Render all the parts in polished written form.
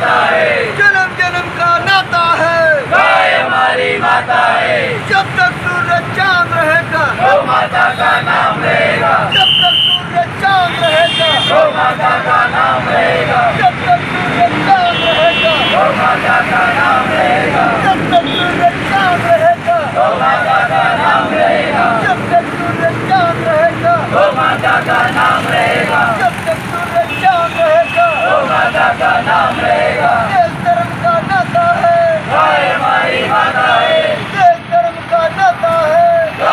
माता है, जन्म जन्म का नाता है, गाय हमारी माता है। जब तक सूरज चांद रहेगा, गौ माता का नाम रहेगा, जब तक सूरज चांद रहेगा, गौ माता का नाम रहेगा, जब तक सूरज चांद रहेगा, गौ माता का नाम रहेगा, जब तक सूरज चांद रहेगा, गौ माता का नाम रहेगा, जब तक सूरज चांद रहेगा, गौ माता का नाम रहेगा, जब तक सूरज चांद रहेगा, गौ माता का नाम रहेगा। देश धर्म का नाता है, गाय हमारी माता है, देश धर्म का नाता है,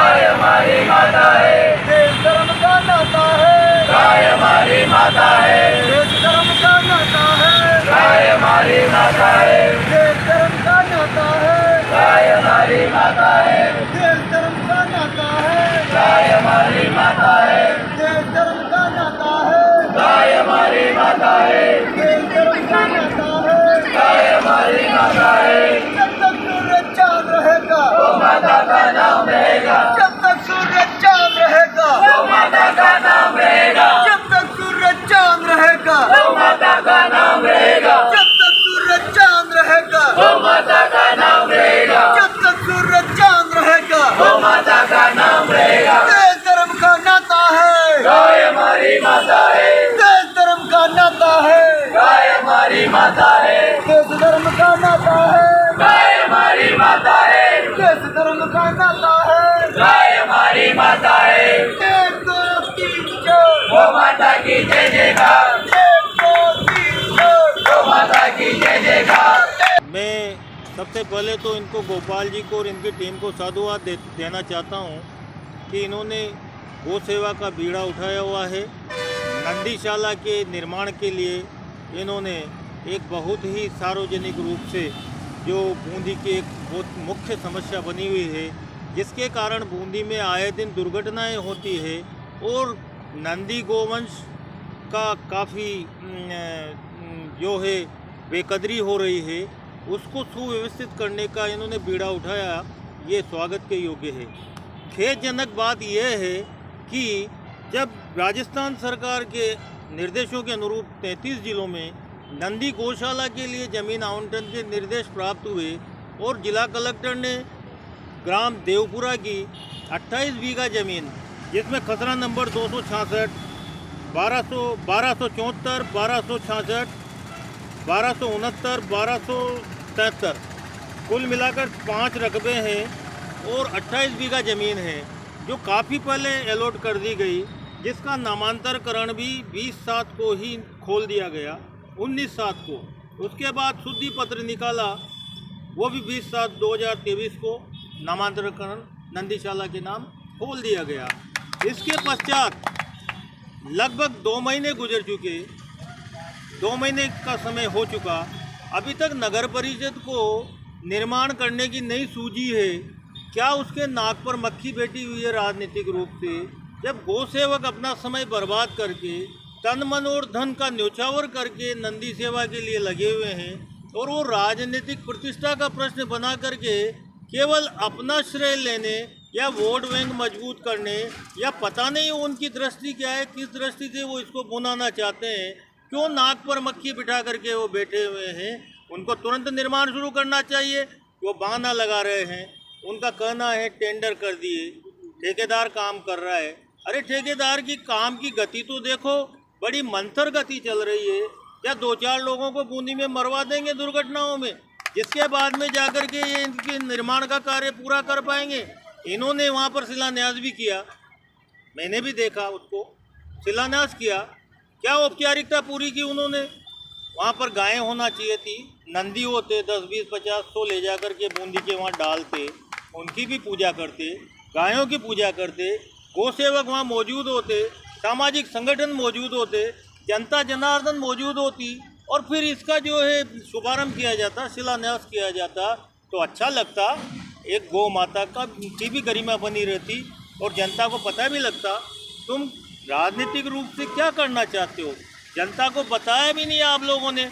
गाय हमारी माता है, देश धर्म का नाता है, गाय हमारी माता है, देश धर्म का नाता है, गाय हमारी माता है, देश धर्म का नाता है, गाय हमारी माता है, देश धर्म का नाता है, गाय हमारी माता है, देश धर्म का नाता है, गाय हमारी माता है, देश धर्म का नाता है, गाय हमारी माता है। जब तक सूरज चांद रहेगा, गौ माता का नाम रहेगा, जब तक सूरज चांद रहेगा, गौ माता का नाम रहेगा, जब तक सूरज चांद रहेगा, गौ माता का नाम रहेगा, जब तक सूरज चांद रहेगा, गौ माता का नाम रहेगा, जब तक सूरज चांद रहेगा, गौ माता का नाम रहेगा। देश धर्म का नाता है, गाय हमारी माता है, देश धर्म का नाता है, गाय हमारी माता है, देश धर्म का नाता है, गाय हमारी माता है, देश धर्म का नाता है, गाय हमारी माता है। एक दो तीन चार, गौ माता की जय जयकार, एक दो तीन चार, गौ माता की जय जयकार। मैं सबसे पहले तो इनको गोपाल जी को और इनकी टीम को साधुवाद देना चाहता हूँ कि इन्होंने गौ सेवा का बीड़ा उठाया हुआ है। नंदीशाला के निर्माण के लिए इन्होंने एक बहुत ही सार्वजनिक रूप से जो बूंदी की एक बहुत मुख्य समस्या बनी हुई है, जिसके कारण बूंदी में आए दिन दुर्घटनाएं होती है और नंदी गोवंश का काफ़ी जो है बेकदरी हो रही है, उसको सुव्यवस्थित करने का इन्होंने बीड़ा उठाया, ये स्वागत के योग्य है। खेदजनक बात यह है कि जब राजस्थान सरकार के निर्देशों के अनुरूप 33 जिलों में नंदी गौशाला के लिए ज़मीन आवंटन के निर्देश प्राप्त हुए और जिला कलेक्टर ने ग्राम देवपुरा की 28 बीघा ज़मीन, जिसमें खसरा नंबर 266, 1274, 1266, 1269, 1273 कुल मिलाकर 5 रकबे हैं और 28 बीघा ज़मीन है, जो काफ़ी पहले अलॉट कर दी गई, जिसका नामांतरकरण भी 20/7 को ही खोल दिया गया, 19/7 को। उसके बाद शुद्धि पत्र निकाला, वो भी 20/7/2023 को नामांतरकरण नंदीशाला के नाम खोल दिया गया। इसके पश्चात लगभग 2 महीने गुजर चुके, 2 महीने का समय हो चुका, अभी तक नगर परिषद को निर्माण करने की नहीं सूझी है। क्या उसके नाक पर मक्खी बैठी हुई है राजनीतिक रूप से? जब गौ सेवक अपना समय बर्बाद करके तन मन और धन का न्यौछावर करके नंदी सेवा के लिए लगे हुए हैं और वो राजनीतिक प्रतिष्ठा का प्रश्न बना करके केवल अपना श्रेय लेने या वोट बैंक मजबूत करने, या पता नहीं उनकी दृष्टि क्या है, किस दृष्टि से वो इसको बुनाना चाहते हैं, क्यों नाक पर मक्खी बिठा करके वो बैठे हुए हैं। उनको तुरंत निर्माण शुरू करना चाहिए। वो बहाना लगा रहे हैं, उनका कहना है टेंडर कर दिए, ठेकेदार काम कर रहा है। अरे ठेकेदार की काम की गति तो देखो, बड़ी मंथर गति चल रही है। क्या 2-4 लोगों को बूंदी में मरवा देंगे दुर्घटनाओं में, जिसके बाद में जाकर के ये इनके निर्माण का कार्य पूरा कर पाएंगे। इन्होंने वहाँ पर शिलान्यास भी किया, मैंने भी देखा, उसको शिलान्यास किया, क्या औपचारिकता पूरी की उन्होंने। वहाँ पर गायें होना चाहिए थी, नंदी होते 10, 20, 50, 100 ले जा कर के बूंदी के वहाँ डालते, उनकी भी पूजा करते, गायों की पूजा करते, गौ सेवक वहाँ मौजूद होते, सामाजिक संगठन मौजूद होते, जनता जनार्दन मौजूद होती, और फिर इसका जो है शुभारंभ किया जाता, शिलान्यास किया जाता, तो अच्छा लगता। एक गौ माता की भी गरिमा बनी रहती और जनता को पता भी लगता तुम राजनीतिक रूप से क्या करना चाहते हो। जनता को बताया भी नहीं आप लोगों ने,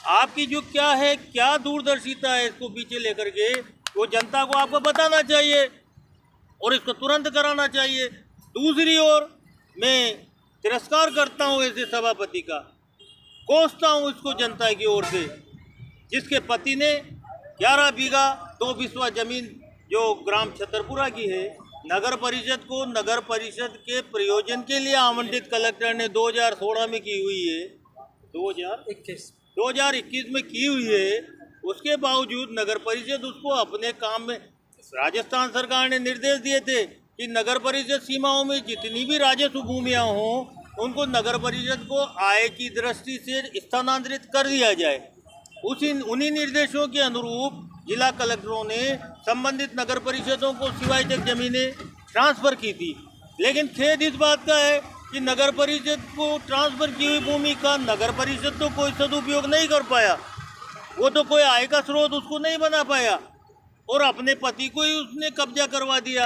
आपकी जो क्या है, क्या दूरदर्शिता है, इसको पीछे लेकर के वो जनता को आपको बताना चाहिए और इसको तुरंत कराना चाहिए। दूसरी ओर मैं तिरस्कार करता हूँ ऐसे सभापति का, कोसता हूँ इसको जनता की ओर से जिसके पति ने 11 बीघा 2 बिस्वा जमीन जो ग्राम छतरपुरा की है नगर परिषद को नगर परिषद के प्रयोजन के लिए आवंटित कलेक्टर ने 2016 में की हुई है, 2021 में की हुई है। उसके बावजूद नगर परिषद उसको अपने काम में, राजस्थान सरकार ने निर्देश दिए थे कि नगर परिषद सीमाओं में जितनी भी राजस्व भूमियां हों उनको नगर परिषद को आय की दृष्टि से स्थानांतरित कर दिया जाए। उन्हीं निर्देशों के अनुरूप जिला कलेक्टरों ने संबंधित नगर परिषदों को सिवाय तक जमीनें ट्रांसफर की थी। लेकिन खेद इस बात का है कि नगर परिषद को ट्रांसफर की हुई भूमि का नगर परिषद तो कोई सदुपयोग नहीं कर पाया, वो तो कोई आय का स्रोत उसको नहीं बना पाया और अपने पति को ही उसने कब्जा करवा दिया।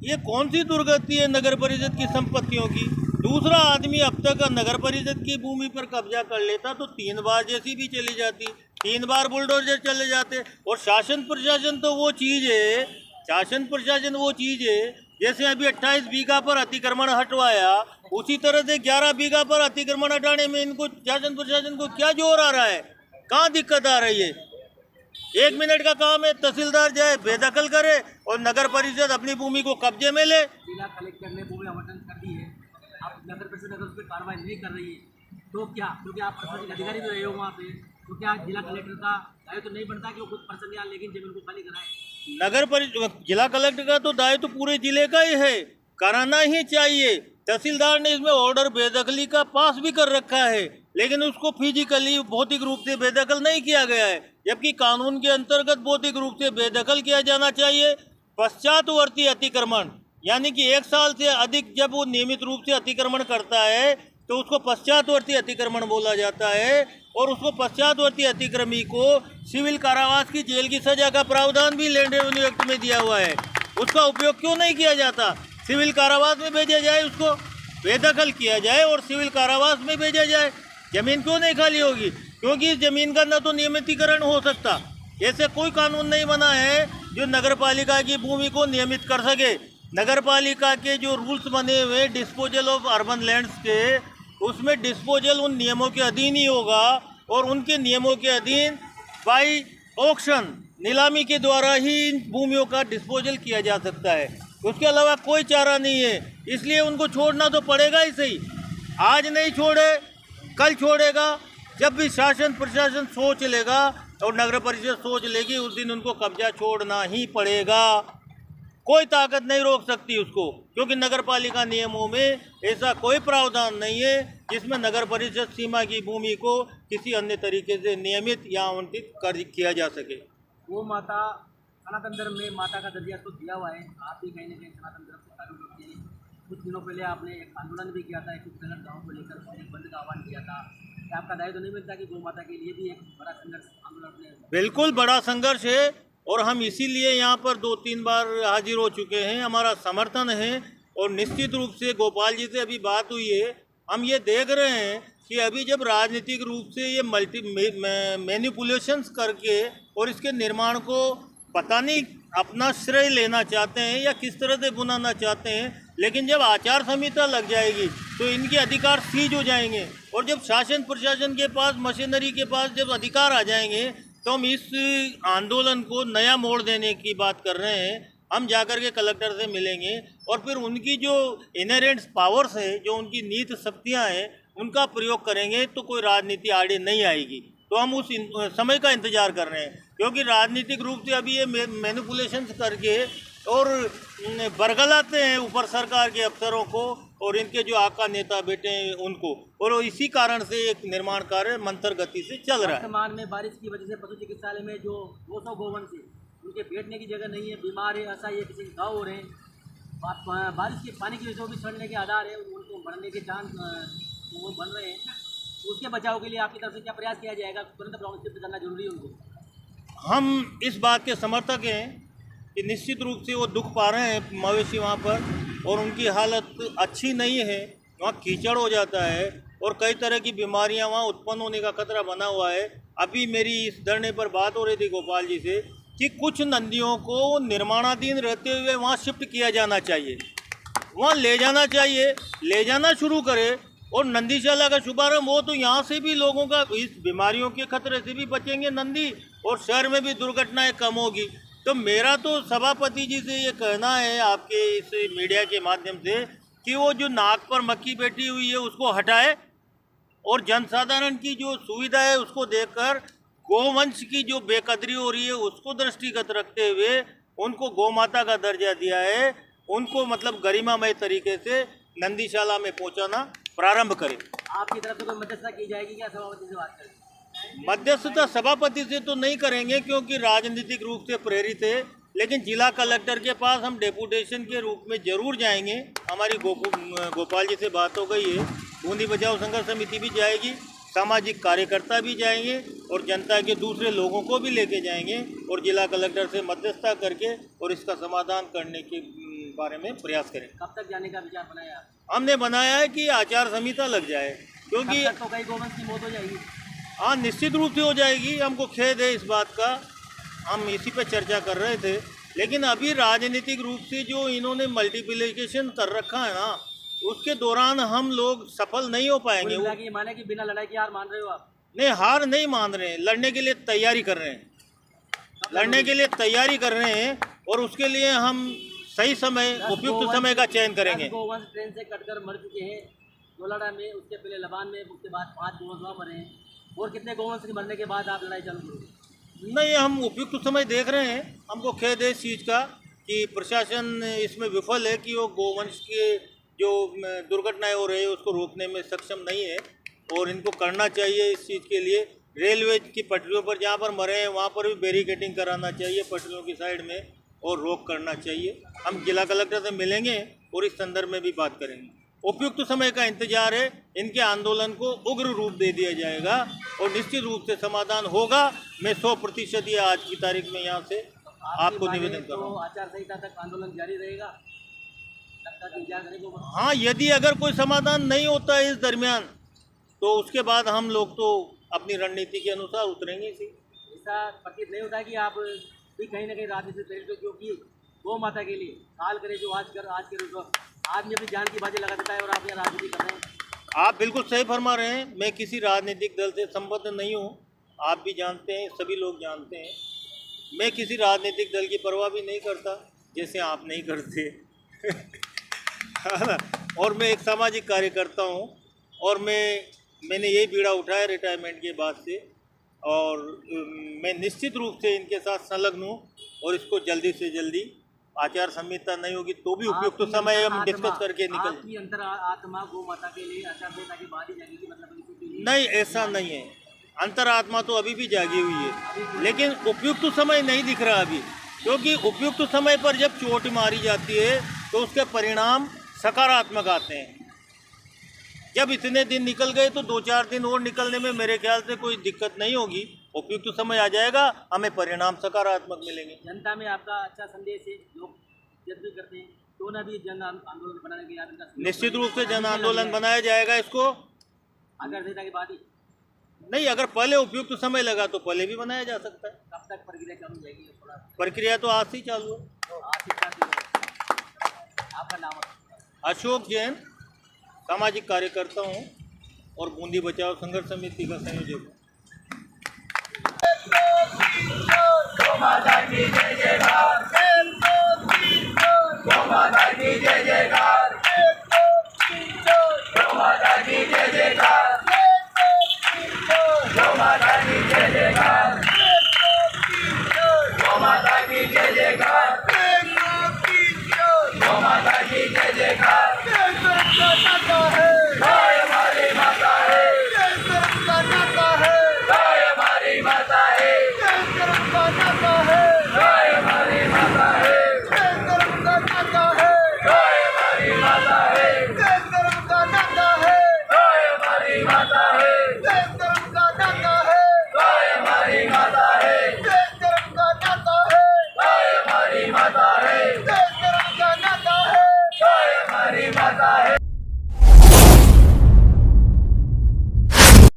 ये कौन सी दुर्गति है नगर परिषद की संपत्तियों की। दूसरा आदमी अब तक नगर परिषद की भूमि पर कब्जा कर लेता तो 3 बार जेसीबी चली जाती, 3 बार बुलडोजर चले जाते। और शासन प्रशासन तो वो चीज़ है, शासन प्रशासन वो चीज़ है जैसे अभी 28 बीघा पर अतिक्रमण हटवाया, उसी तरह से 11 बीघा पर अतिक्रमण हटाने में इनको शासन प्रशासन को क्या जोर आ रहा है, कहाँ दिक्कत आ रही है। 1 मिनट का काम है, तहसीलदार जाए बेदखल करे और नगर परिषद अपनी भूमि को कब्जे में ले। जिला कलेक्टर ने भूमि आवंटन कर दी है, आप नगर परिषद अगर उस पर कार्रवाई नहीं कर रही है तो क्या, क्योंकि आप प्रशासनिक अधिकारी भी रहे हो वहाँ पे, तो क्या जिला कलेक्टर का दायित्व तो नहीं बनता कि वो खुद पर्सन यहाँ लेकिन जमीन को खाली कराए। नगर परिषद जिला कलेक्टर का तो दायित्व पूरे जिले का ही है, कराना ही चाहिए। तहसीलदार ने इसमें ऑर्डर बेदखली का पास भी कर रखा है, लेकिन उसको फिजिकली भौतिक रूप से बेदखल नहीं किया गया है, जबकि कानून के अंतर्गत भौतिक रूप से बेदखल किया जाना चाहिए। पश्चातवर्ती अतिक्रमण यानी कि 1 साल से अधिक जब वो नियमित रूप से अतिक्रमण करता है तो उसको पश्चातवर्ती अतिक्रमण बोला जाता है और उसको पश्चातवर्ती अतिक्रमी को सिविल कारावास की जेल की सजा का प्रावधान भी लैंड रेवेन्यू एक्ट में दिया हुआ है। उसका उपयोग क्यों नहीं किया जाता, सिविल कारावास में भेजा जाए, उसको बेदखल किया जाए और सिविल कारावास में भेजा जाए। जमीन क्यों नहीं खाली होगी, क्योंकि इस जमीन का न तो नियमितीकरण हो सकता, ऐसे कोई कानून नहीं बना है जो नगर पालिका की भूमि को नियमित कर सके। नगर पालिका के जो रूल्स बने हुए डिस्पोजल ऑफ अर्बन लैंड्स के, उसमें डिस्पोजल उन नियमों के अधीन ही होगा और उनके नियमों के अधीन बाई ऑक्शन नीलामी के द्वारा ही इन भूमियों का डिस्पोजल किया जा सकता है, उसके अलावा कोई चारा नहीं है। इसलिए उनको छोड़ना तो पड़ेगा ही सही, आज नहीं छोड़े कल छोड़ेगा। जब भी शासन प्रशासन सोच लेगा और नगर परिषद सोच लेगी उस दिन उनको कब्जा छोड़ना ही पड़ेगा, कोई ताकत नहीं रोक सकती उसको, क्योंकि नगर पालिका नियमों में ऐसा कोई प्रावधान नहीं है जिसमें नगर परिषद सीमा की भूमि को किसी अन्य तरीके से नियमित या आवंटित कर किया जा सके। वो माता सनातन धर्म में माता का दर्जा तो दिया हुआ है, आप भी कहीं ना कहीं सनातन धर्म से ताल्लुक रखते हैं। कुछ दिनों पहले आपने एक आंदोलन भी किया था, कुछ गलत गाँव को लेकर एक बंद का आह्वान किया था, आपका दायित्व नहीं मिलता कि गौ माता के लिए भी एक बड़ा संघर्ष आंदोलन? बिल्कुल बड़ा संघर्ष है और हम इसीलिए यहाँ पर 2-3 बार हाजिर हो चुके हैं, हमारा समर्थन है। और निश्चित रूप से गोपाल जी से अभी बात हुई है, हम ये देख रहे हैं कि अभी जब राजनीतिक रूप से ये मैनिपुलेशंस करके और इसके निर्माण को पता नहीं अपना श्रेय लेना चाहते हैं या किस तरह से बुनाना चाहते हैं, लेकिन जब आचार संहिता लग जाएगी तो इनके अधिकार सीज हो जाएंगे और जब शासन प्रशासन के पास मशीनरी के पास जब अधिकार आ जाएंगे तो हम इस आंदोलन को नया मोड़ देने की बात कर रहे हैं। हम जाकर के कलेक्टर से मिलेंगे और फिर उनकी जो इनहेरेंट पावर्स है, जो उनकी नीति शक्तियाँ हैं, उनका प्रयोग करेंगे तो कोई राजनीति आड़े नहीं आएगी। तो हम उस समय का इंतज़ार कर रहे हैं, क्योंकि राजनीतिक रूप से अभी ये मैनिपुलेशंस करके और बरगलाते हैं ऊपर सरकार के अफसरों को और इनके जो आका नेता बेटे हैं उनको, और इसी कारण से एक निर्माण कार्य मंथर गति से चल रहा है। वर्तमान में बारिश की वजह से पशु चिकित्सालय में जो 200 गोवंश है उनके बैठने की जगह नहीं है, बीमार है, असहाय है, किसी के घाव हो रहे हैं, बारिश के पानी की वजह से भी सड़ने के आधार है, उनको मरने के चांस वो बन रहे हैं। तो उसके बचाव के लिए आपकी तरफ से क्या प्रयास किया जाएगा? तुरंत ब्लॉक शिफ्ट करना जरूरी है उनको। हम इस बात के समर्थक हैं कि निश्चित रूप से वो दुख पा रहे हैं मवेशी वहाँ पर और उनकी हालत अच्छी नहीं है, वहाँ कीचड़ हो जाता है और कई तरह की बीमारियाँ वहाँ उत्पन्न होने का खतरा बना हुआ है। अभी मेरी इस धरने पर बात हो रही थी गोपाल जी से कि कुछ नदियों को निर्माणाधीन रहते हुए वहाँ शिफ्ट किया जाना चाहिए, वहाँ ले जाना चाहिए, ले जाना शुरू करे और नंदीशाला का शुभारंभ हो तो यहाँ से भी लोगों का इस बीमारियों के खतरे से भी बचेंगे नंदी, और शहर में भी दुर्घटनाएं कम होगी। तो मेरा तो सभापति जी से ये कहना है आपके इस मीडिया के माध्यम से कि वो जो नाक पर मक्खी बैठी हुई है उसको हटाए, और जनसाधारण की जो सुविधा है उसको देखकर गोवंश की जो बेकदरी हो रही है उसको दृष्टिगत रखते हुए उनको गौमाता का दर्जा दिया है, उनको मतलब गरिमामय तरीके से नंदीशाला में पहुंचाना प्रारंभ करें। आपकी तरफ से कोई मध्यस्थता की जाएगी क्या, सभापति से बात करें? मध्यस्थता सभापति से तो नहीं करेंगे क्योंकि राजनीतिक रूप से प्रेरित है, लेकिन जिला कलेक्टर के पास हम डेपुटेशन के रूप में जरूर जाएंगे। हमारी गोपाल जी से बात हो गई है, बूंदी बचाओ संघर्ष समिति भी जाएगी, सामाजिक कार्यकर्ता भी जाएंगे और जनता के दूसरे लोगों को भी लेके जाएंगे और जिला कलेक्टर से मध्यस्थता करके और इसका समाधान करने के बारे में प्रयास करें। कब तक जाने का विचार बनाया? हमने बनाया है कि आचार संहिता लग जाए, क्योंकि तब तक तो कई गोवंश की मौत हो जाएगी। हाँ, निश्चित रूप से हो जाएगी, हमको खेद है इस बात का, हम इसी पे चर्चा कर रहे थे। लेकिन अभी राजनीतिक रूप से जो इन्होंने मल्टीप्लिकेशन कर रखा है ना, उसके दौरान हम लोग सफल नहीं हो पाएंगे। कुल ये माने कि बिना लड़ाई की हार मान रहे हो आप? नहीं, हार नहीं मान रहे हैं, लड़ने के लिए तैयारी कर रहे हैं, लड़ने के लिए तैयारी कर रहे हैं, और उसके लिए हम सही समय, उपयुक्त समय का चयन करेंगे। गोवंश ट्रेन से कटकर मर चुके हैं, डोलाडा में, उसके पहले लबान में, उसके बाद 5 गोवंश वहाँ मरे हैं, और कितने गोवंश के मरने के बाद आप लड़ाई चालू करोगे? नहीं, हम उपयुक्त समय देख रहे हैं। हमको खेद है इस चीज़ का कि प्रशासन इसमें विफल है कि वो गोवंश के जो दुर्घटनाएं हो रही है उसको रोकने में सक्षम नहीं है, और इनको करना चाहिए इस चीज़ के लिए। रेलवे की पटरियों पर जहाँ पर मरे हैं वहाँ पर भी बैरिकेडिंग कराना चाहिए पटरियों की साइड में, और रोक करना चाहिए। हम जिला कलेक्टर से मिलेंगे और इस संदर्भ में भी बात करेंगे। उपयुक्त समय का इंतजार है, इनके आंदोलन को उग्र रूप दे दिया जाएगा और निश्चित रूप से समाधान होगा। मैं 100% ये आज की तारीख में यहाँ से आपको निवेदन कर रहा हूँ। आचार संहिता तक आंदोलन जारी रहेगा? हाँ, यदि अगर कोई समाधान नहीं होता है इस दरमियान तो उसके बाद हम लोग तो अपनी रणनीति के अनुसार उतरेंगे। इसी ऐसा प्रतीत नहीं होता कि आप भी कहीं ना कहीं राजनीति से प्रेरित हो, क्योंकि गौ माता के लिए काल करे जो आज करे तो आदमी अपनी जान की बाजी लगा देता है और आप यहाँ राजनीति कर रहे हैं। आप बिल्कुल सही फरमा रहे हैं। मैं किसी राजनीतिक दल से संबद्ध नहीं हूँ, आप भी जानते हैं, सभी लोग जानते हैं। मैं किसी राजनीतिक दल की परवाह भी नहीं करता, जैसे आप नहीं करते और मैं एक सामाजिक कार्यकर्ता हूँ, और मैंने यही बीड़ा उठाया रिटायरमेंट के बाद से, और मैं निश्चित रूप से इनके साथ संलग्न हूँ, और इसको जल्दी से जल्दी, आचार संहिता नहीं होगी तो भी उपयुक्त समय हम डिस्कस करके निकल। आपकी अंतर आत्मा गौ माता के लिए आचार संहिता के बाद ही जाएगी, मतलब नहीं, ऐसा नहीं है। अंतरात्मा तो अभी भी जागी हुई है, लेकिन उपयुक्त समय नहीं दिख रहा अभी, क्योंकि उपयुक्त समय पर जब चोट मारी जाती है तो उसके परिणाम सकारात्मक आते हैं। जब इतने दिन निकल गए तो 2-4 दिन और निकलने में मेरे ख्याल से कोई दिक्कत नहीं होगी। उपयुक्त समय आ जाएगा, हमें परिणाम सकारात्मक मिलेंगे। जनता में आपका अच्छा संदेश है, लोग जब भी करते हैं तो ना भी जन आंदोलन बनाने के लिए निश्चित रूप से जन आंदोलन बनाया जाएगा। इसको आचार संहिता के बाद ही नहीं, अगर पहले उपयुक्त समय लगा तो पहले भी बनाया जा सकता है। कब तक प्रक्रिया चालू जाएगी? थोड़ा प्रक्रिया तो आज से ही चालू है। आपका नाम? अशोक जैन, सामाजिक कार्यकर्ता हूँ और बूंदी बचाओ संघर्ष समिति का संयोजक हूँ। गौ माता की जय जयकार।